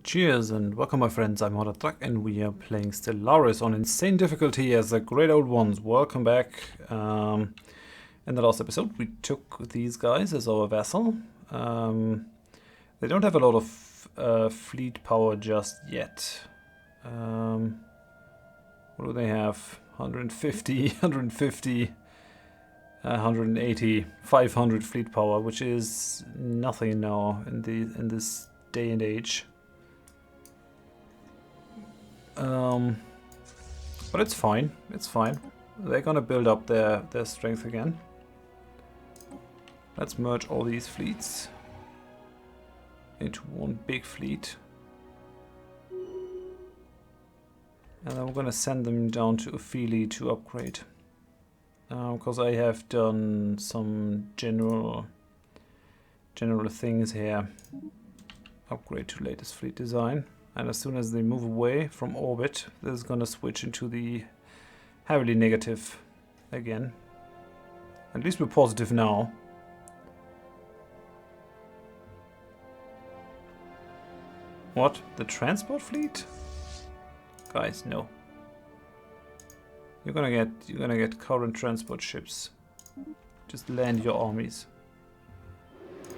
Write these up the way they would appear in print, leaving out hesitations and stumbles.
Cheers and welcome my friends, I'm Horath Drak and we are playing Stellaris on insane difficulty as the great old ones. Welcome back. In the last episode we took these guys as our vassal. They don't have a lot of fleet power just yet. What do they have? 150, 150, 180, 500 fleet power, which is nothing now in this day and age. But it's fine, it's fine. They're gonna build up their strength again. Let's merge all these fleets into one big fleet. And then we're gonna send them down to Ophelia to upgrade. Because I have done some general things here. Upgrade to latest fleet design. And as soon as they move away from orbit, this is going to switch into the heavily negative again. At least we're positive now. What? The transport fleet? Guys, no. You're gonna get current transport ships. Just land your armies.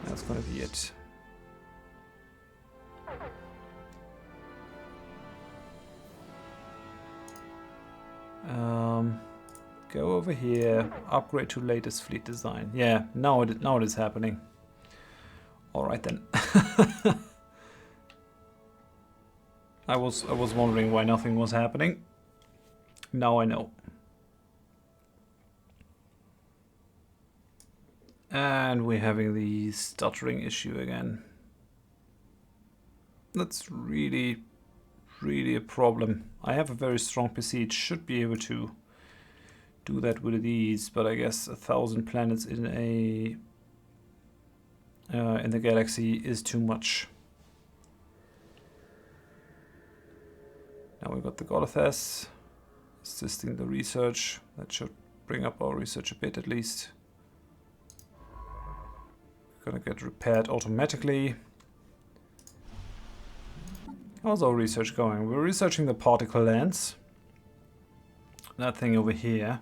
That's gonna be it. Go over here, upgrade to latest fleet design. Yeah, now it is happening. Alright then. I was wondering why nothing was happening. Now I know. And we're having the stuttering issue again. That's really a problem. I have a very strong PC. It should be able to do that with these, but I guess 1,000 planets in the galaxy is too much. Now we've got the Goliaths assisting the research. That should bring up our research a bit at least. Gonna get repaired automatically. How's our research going? We're researching the particle lands. That thing over here.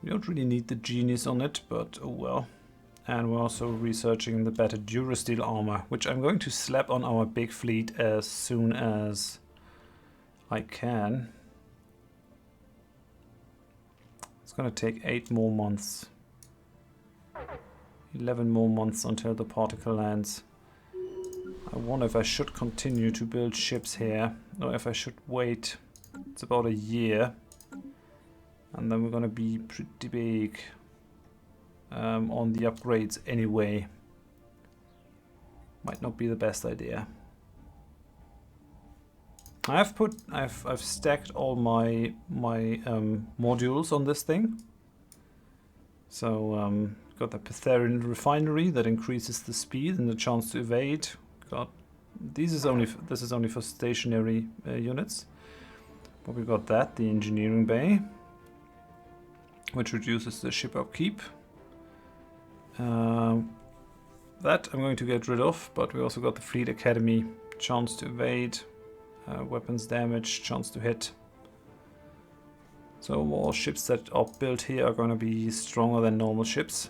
We don't really need the genius on it, but oh well. And we're also researching the better Durasteel armor, which I'm going to slap on our big fleet as soon as I can. It's gonna take 8 more months. 11 more months until the particle lands. I wonder if I should continue to build ships here, or if I should wait. It's about a year. And then we're gonna be pretty big on the upgrades anyway. Might not be the best idea. I've stacked all my modules on this thing. So got the Ptharian refinery that increases the speed and the chance to evade. This is only for stationary units, but we got that, the engineering bay, which reduces the ship upkeep. That I'm going to get rid of, but we also got the fleet academy, chance to evade, weapons damage, chance to hit. So all ships that are built here are going to be stronger than normal ships.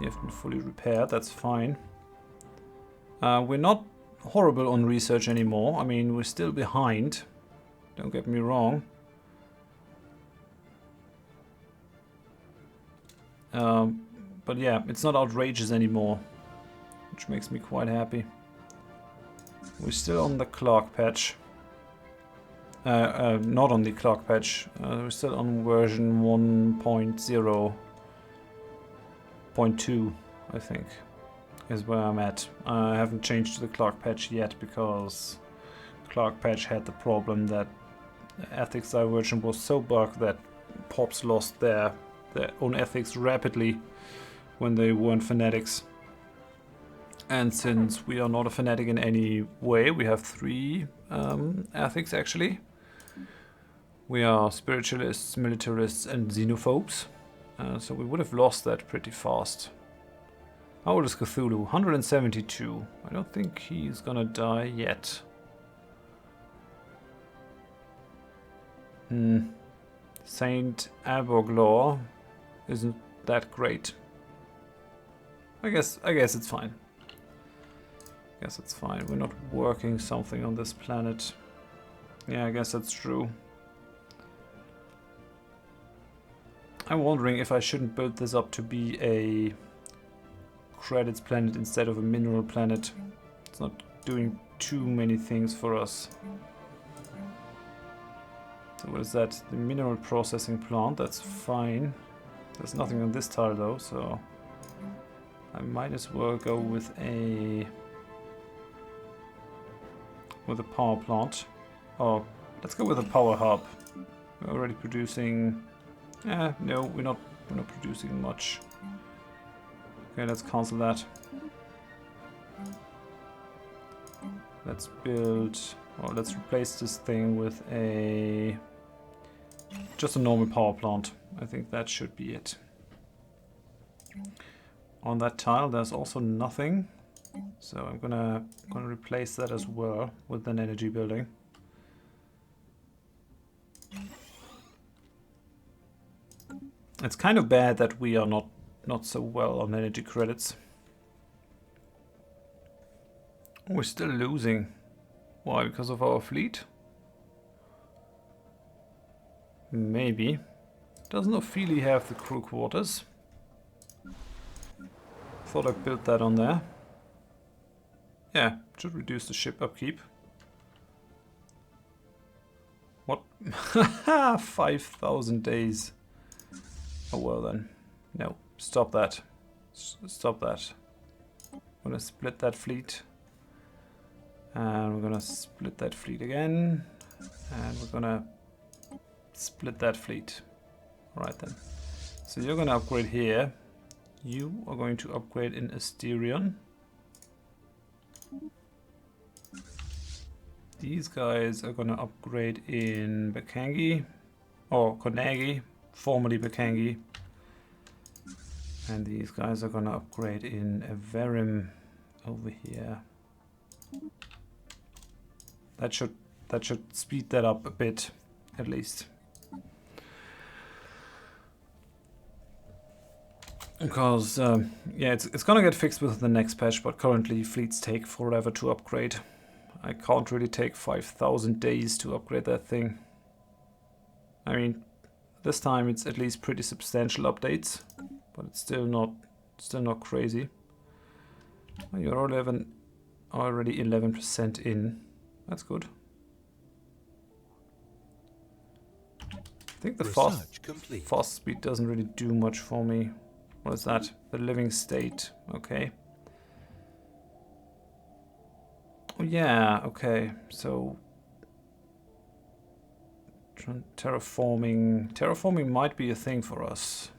They have been fully repaired, that's fine. We're not horrible on research anymore. I mean, we're still behind. Don't get me wrong. But yeah, it's not outrageous anymore, which makes me quite happy. We're still on the Clark patch. Not on the Clark patch. We're still on version 1.0.2, I think, is where I'm at. I haven't changed to the Clark patch yet because Clark patch had the problem that the ethics diversion was so bugged that pops lost their own ethics rapidly when they weren't fanatics. And since we are not a fanatic in any way, we have 3 ethics actually. We are spiritualists, militarists and xenophobes. So we would have lost that pretty fast. How old is Cthulhu? 172. I don't think he's gonna die yet. Saint Aberglor isn't that great. I guess it's fine. Guess it's fine. We're not working something on this planet. Yeah, I guess that's true. I'm wondering if I shouldn't build this up to be a credits planet instead of a mineral planet. It's not doing too many things for us. So what is that? The mineral processing plant, that's fine. There's nothing on this tile though, so I might as well go with a power plant. Oh, let's go with a power hub. We're already producing. No, we're not producing much. Okay, let's cancel that. Let's build, or let's replace this thing with just a normal power plant. I think that should be it. On that tile, there's also nothing, so I'm gonna replace that as well with an energy building. It's kind of bad that we are not so well on energy credits. We're still losing. Why? Because of our fleet? Maybe. Doesn't Ophelia have the crew quarters? Thought I built that on there. Yeah, should reduce the ship upkeep. What? 5,000 days. Oh well then. No, stop that. Stop that. I'm gonna split that fleet. And we're gonna split that fleet again. And we're gonna split that fleet. Alright then. So you're gonna upgrade here. You are going to upgrade in Asterion. These guys are gonna upgrade in Bakangi. Or Konagi. Formerly Bakangi. And these guys are gonna upgrade in Averim over here. That should speed that up a bit, at least. Because yeah, it's gonna get fixed with the next patch, but currently fleets take forever to upgrade. I can't really take 5,000 days to upgrade that thing. I mean, this time it's at least pretty substantial updates, but it's still not crazy. Oh, you're already 11% in. That's good. I think the fast speed doesn't really do much for me. What is that? The living state. Okay. Oh yeah, okay. So terraforming might be a thing for us.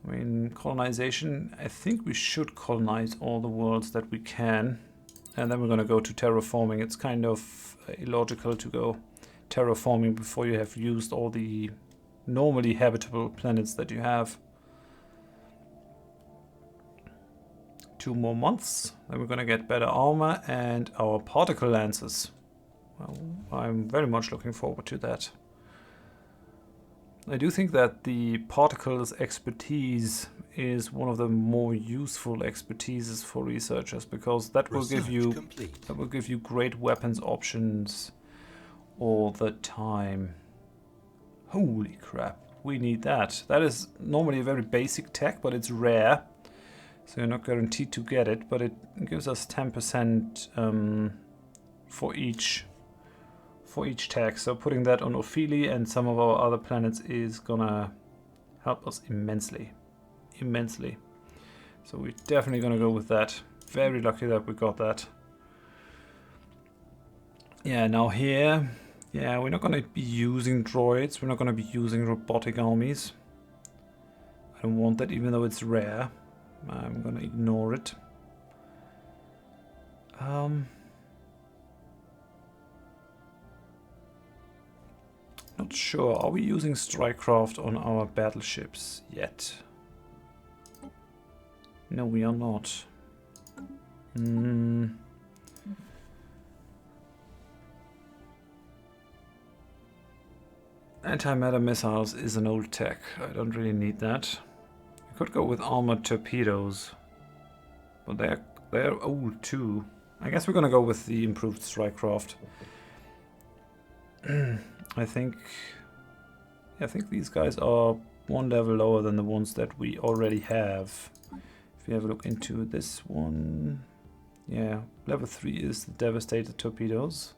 I mean, colonization, I think we should colonize all the worlds that we can. And then we're going to go to terraforming. It's kind of illogical to go terraforming before you have used all the normally habitable planets that you have. 2 more months, then we're going to get better armor and our particle lances. Well, I'm very much looking forward to that. I do think that the particles expertise is one of the more useful expertises for researchers, because that will give you great weapons options all the time. Holy crap, we need that. That is normally a very basic tech, but it's rare. So you're not guaranteed to get it, but it gives us 10% for each tag. So putting that on Ophelia and some of our other planets is gonna help us immensely. Immensely. So we're definitely gonna go with that. Very lucky that we got that. Yeah, now here, yeah, we're not gonna be using droids. We're not gonna be using robotic armies. I don't want that, even though it's rare. I'm gonna ignore it. Not sure. Are we using strikecraft on our battleships yet? No, we are not. Antimatter missiles is an old tech. I don't really need that. I could go with armored torpedoes, but they're old too. I guess we're gonna go with the improved strikecraft. I think these guys are one level lower than the ones that we already have. If you have a look into this one, yeah, level 3 is the devastator torpedoes.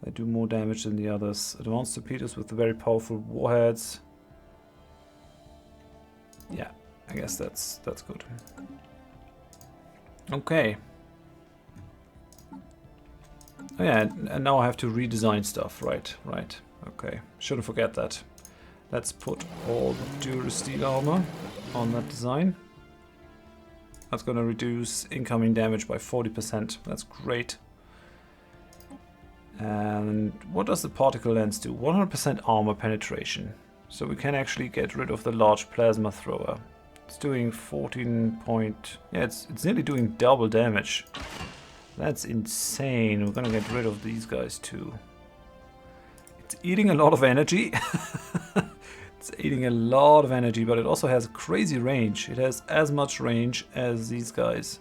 They do more damage than the others. Advanced torpedoes with very powerful warheads. Yeah, I guess that's good. Okay. Oh yeah, and now I have to redesign stuff, right? Okay, shouldn't forget that. Let's put all the Durasteel armor on that design. That's gonna reduce incoming damage by 40%. That's great. And what does the particle lens do? 100% armor penetration. So we can actually get rid of the large plasma thrower. It's doing 14 point... Yeah, it's nearly doing double damage. That's insane. We're gonna get rid of these guys too. It's eating a lot of energy. It's eating a lot of energy, but it also has crazy range. It has as much range as these guys.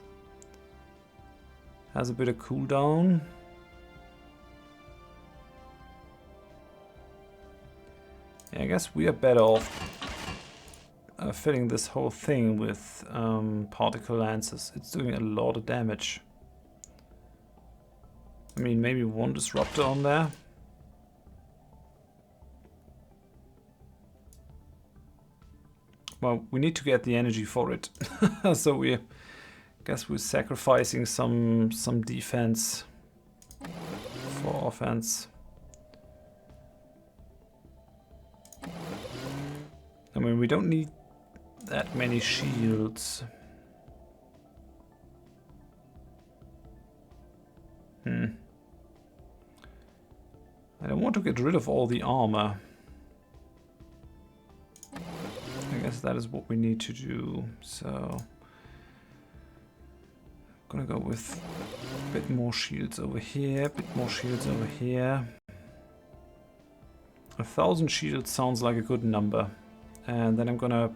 Has a bit of cooldown. Yeah, I guess we are better off filling this whole thing with particle lances. It's doing a lot of damage. I mean, maybe one disruptor on there. Well, we need to get the energy for it. So we guess we're sacrificing some defense for offense. I mean, we don't need that many shields. I don't want to get rid of all the armor. I guess that is what we need to do. So I'm gonna go with a bit more shields over here, a bit more shields over here. 1,000 shields sounds like a good number. And then I'm gonna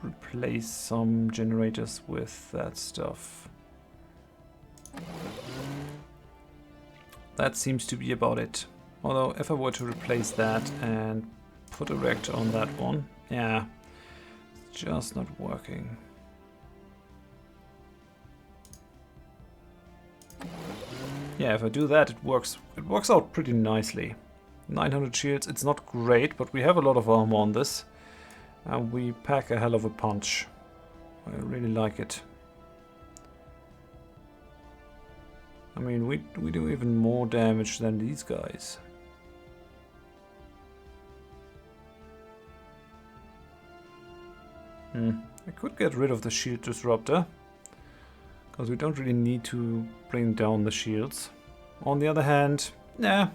replace some generators with that stuff. That seems to be about it. Although if I were to replace that and put a reactor on that one, yeah, it's just not working. Yeah, if I do that, it works out pretty nicely. 900 shields, it's not great, but we have a lot of armor on this. And we pack a hell of a punch. I really like it. I mean, we do even more damage than these guys. I could get rid of the shield disruptor, because we don't really need to bring down the shields. On the other hand, yeah,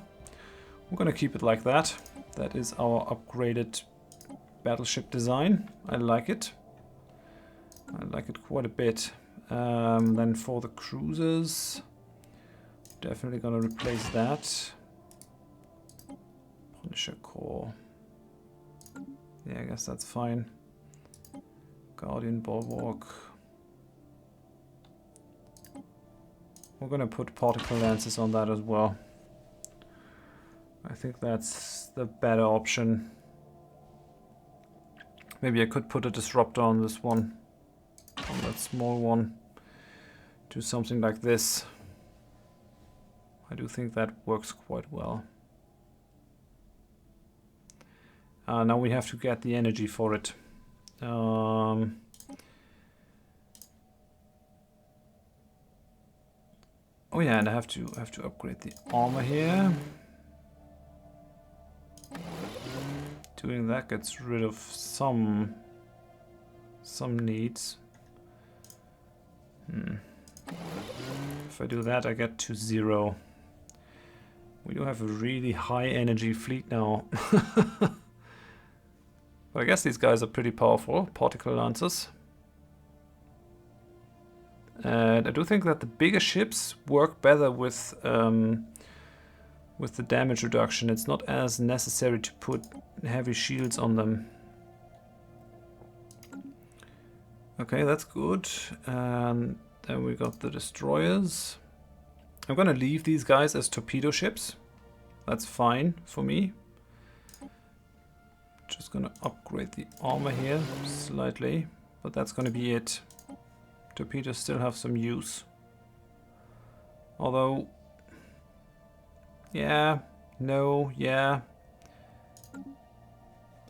we're gonna keep it like that. That is our upgraded battleship design. I like it. I like it quite a bit. Then for the cruisers, definitely gonna replace that. Punisher core. Yeah, I guess that's fine. Guardian bulwark. We're gonna put particle lances on that as well. I think that's the better option. Maybe I could put a disruptor on this one, on that small one. Do something like this. I do think that works quite well. Now we have to get the energy for it. Oh yeah, and I have to upgrade the armor here. Doing that gets rid of some needs. If I do that, I get to 0. We do have a really high energy fleet now. But I guess these guys are pretty powerful, particle lancers. And I do think that the bigger ships work better with the damage reduction. It's not as necessary to put heavy shields on them. Okay, that's good. And then we got the destroyers. I'm gonna leave these guys as torpedo ships. That's fine for me. Just gonna upgrade the armor here slightly, but that's gonna be it. Torpedoes still have some use. Although, yeah, no, yeah.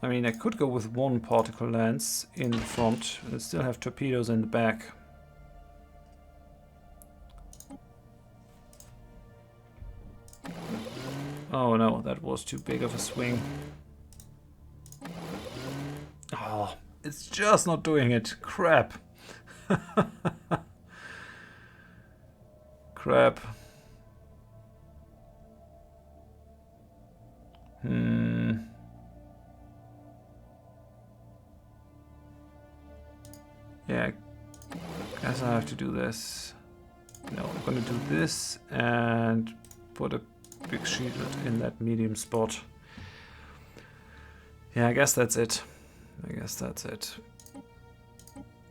I mean, I could go with one particle lance in the front and still have torpedoes in the back. Oh no, that was too big of a swing. Oh, it's just not doing it. Crap. Crap. Yeah, I guess I have to do this. No, I'm gonna do this and put a big shield in that medium spot. Yeah, I guess that's it.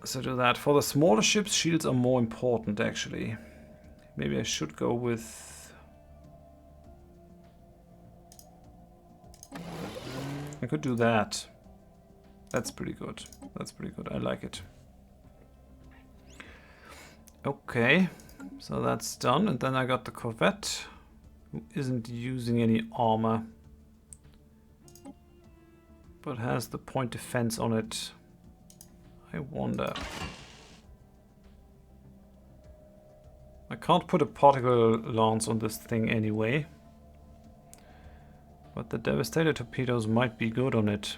So do that. For the smaller ships, shields are more important actually. Maybe I should go with... I could do that. That's pretty good. I like it. Okay, so that's done. And then I got the corvette, who isn't using any armor, but has the point defense on it. I wonder. I can't put a particle lance on this thing anyway, but the devastator torpedoes might be good on it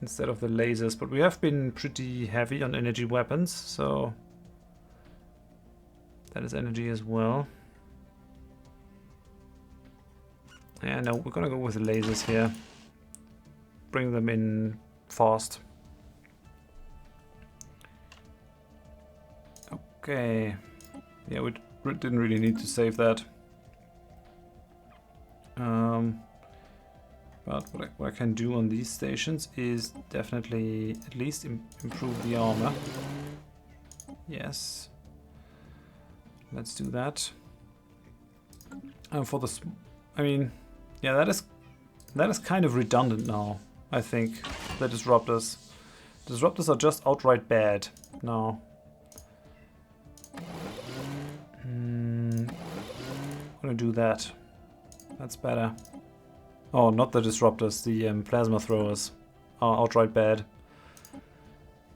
instead of the lasers. But we have been pretty heavy on energy weapons, so that is energy as well. Yeah, no, we're gonna go with the lasers here. Bring them in fast. Okay. Yeah, we didn't really need to save that. But what I can do on these stations is definitely at least improve the armor. Yes. Let's do that. And for the... I mean, yeah, that is kind of redundant now, I think, the disruptors. Disruptors are just outright bad now. I'm gonna do that. That's better. Oh, not the disruptors, the plasma throwers are outright bad.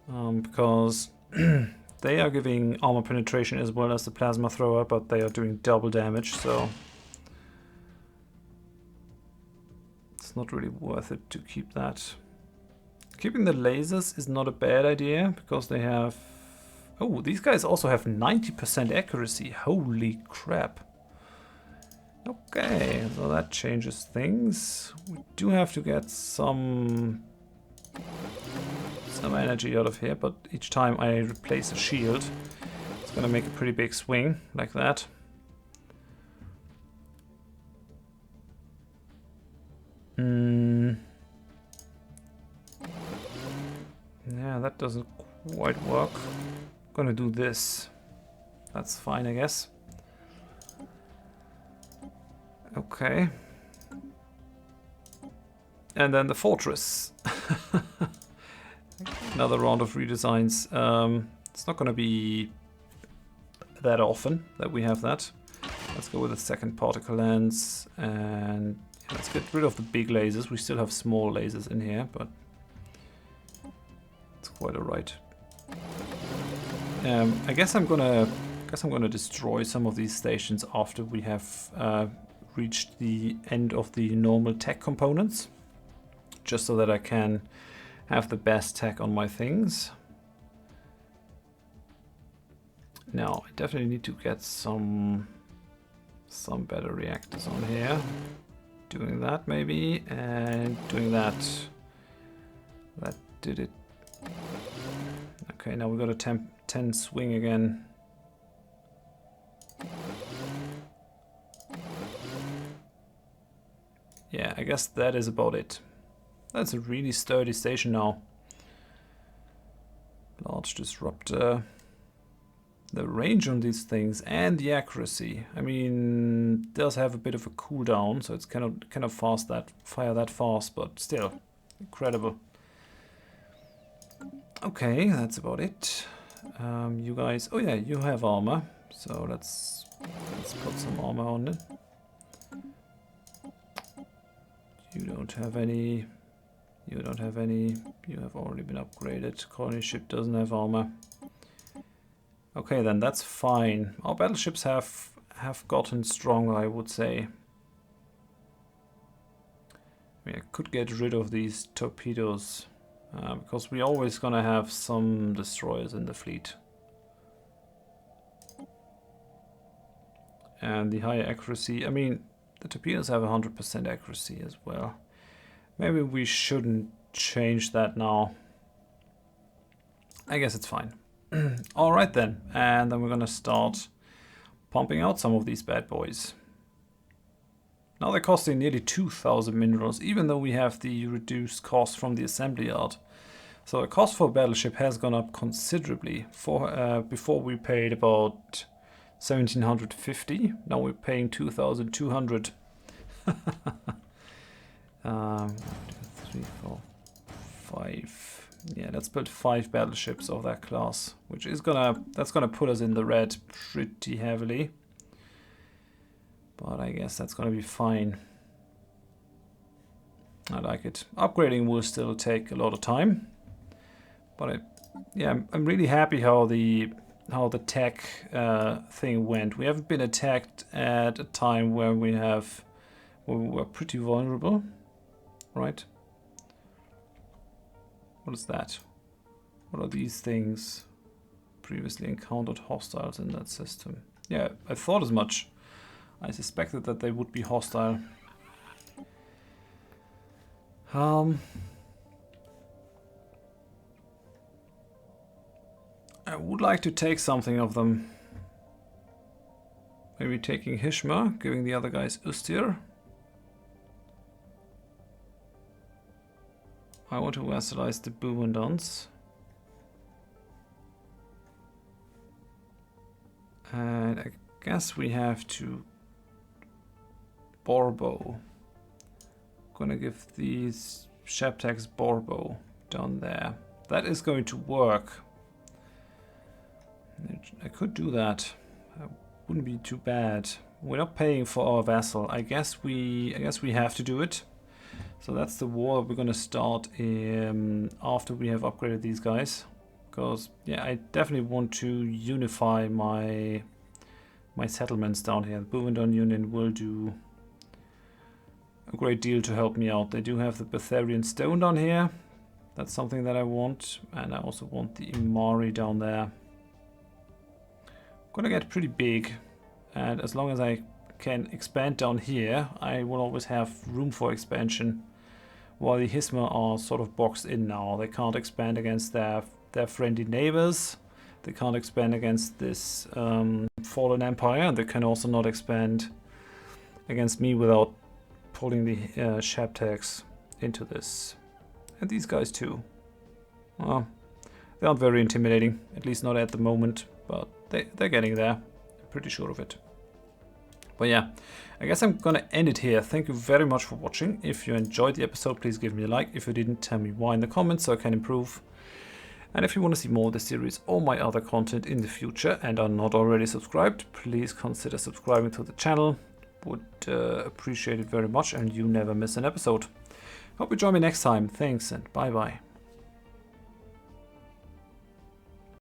Because they are giving armor penetration as well as the plasma thrower, but they are doing double damage, so it's not really worth it to keep that. Keeping the lasers is not a bad idea, because they have... Oh, these guys also have 90% accuracy. Holy crap. Okay, so that changes things. We do have to get some energy out of here, but each time I replace a shield, it's gonna make a pretty big swing, like that. Yeah, that doesn't quite work. I'm gonna do this. That's fine, I guess. Okay. And then the fortress. Another round of redesigns. It's not going to be that often that we have that. Let's go with the second particle lens. And let's get rid of the big lasers. We still have small lasers in here, but it's quite alright. I guess I'm gonna destroy some of these stations after we have reached the end of the normal tech components, just so that I can have the best tech on my things. Now I definitely need to get some better reactors on here. Doing that maybe, and doing that. That did it. Okay, now we got a 10 swing again. Yeah, I guess that is about it. That's a really sturdy station now. Large disruptor. The range on these things and the accuracy. I mean, it does have a bit of a cooldown, so it's kind of fast fire that fast, but still incredible. Okay, that's about it. You guys, oh yeah, you have armor, so let's put some armor on it. You don't have any. You don't have any. You have already been upgraded. Colony ship doesn't have armor. Okay, then that's fine. Our battleships have gotten stronger, I would say. I mean, I could get rid of these torpedoes because we're always gonna have some destroyers in the fleet. And the higher accuracy, I mean, the torpedoes have 100% accuracy as well. Maybe we shouldn't change that now. I guess it's fine. Alright then, and then we're gonna start pumping out some of these bad boys. Now they're costing nearly 2,000 minerals, even though we have the reduced cost from the assembly yard. So the cost for a battleship has gone up considerably. Before we paid about 1,750, now we're paying 2,200. 1, 2, 3, 4, 5. Yeah, let's build 5 battleships of that class, which is that's gonna put us in the red pretty heavily. But I guess that's gonna be fine. I like it. Upgrading will still take a lot of time, but yeah, I'm really happy how the tech thing went. We haven't been attacked at a time where we were pretty vulnerable, right? What is that? What are these things? Previously encountered hostiles in that system. Yeah, I thought as much. I suspected that they would be hostile. I would like to take something of them. Maybe taking Hishma, giving the other guys Ustir. I want to vassalize the Buwandans. And I guess we have to Borbo. Gonna give these Sheptags Borbo down there. That is going to work. I could do that. Wouldn't be too bad. We're not paying for our vassal. I guess we have to do it. So that's the war we're gonna start after we have upgraded these guys. Because yeah, I definitely want to unify my settlements down here. The Buwandan Union will do a great deal to help me out. They do have the Betharian Stone down here. That's something that I want. And I also want the Imari down there. Gonna get pretty big, and as long as I can expand down here, I will always have room for expansion. While the Hisma are sort of boxed in now. They can't expand against their friendly neighbors. They can't expand against this fallen empire, and they can also not expand against me without pulling the Sheptags into this. And these guys too. Well, they aren't very intimidating, at least not at the moment, but they're getting there. I'm pretty sure of it. But yeah, I guess I'm gonna end it here. Thank you very much for watching. If you enjoyed the episode, please give me a like. If you didn't, tell me why in the comments so I can improve. And if you want to see more of the series or my other content in the future and are not already subscribed, please consider subscribing to the channel. Would appreciate it very much, and you never miss an episode. Hope you join me next time. Thanks and bye bye.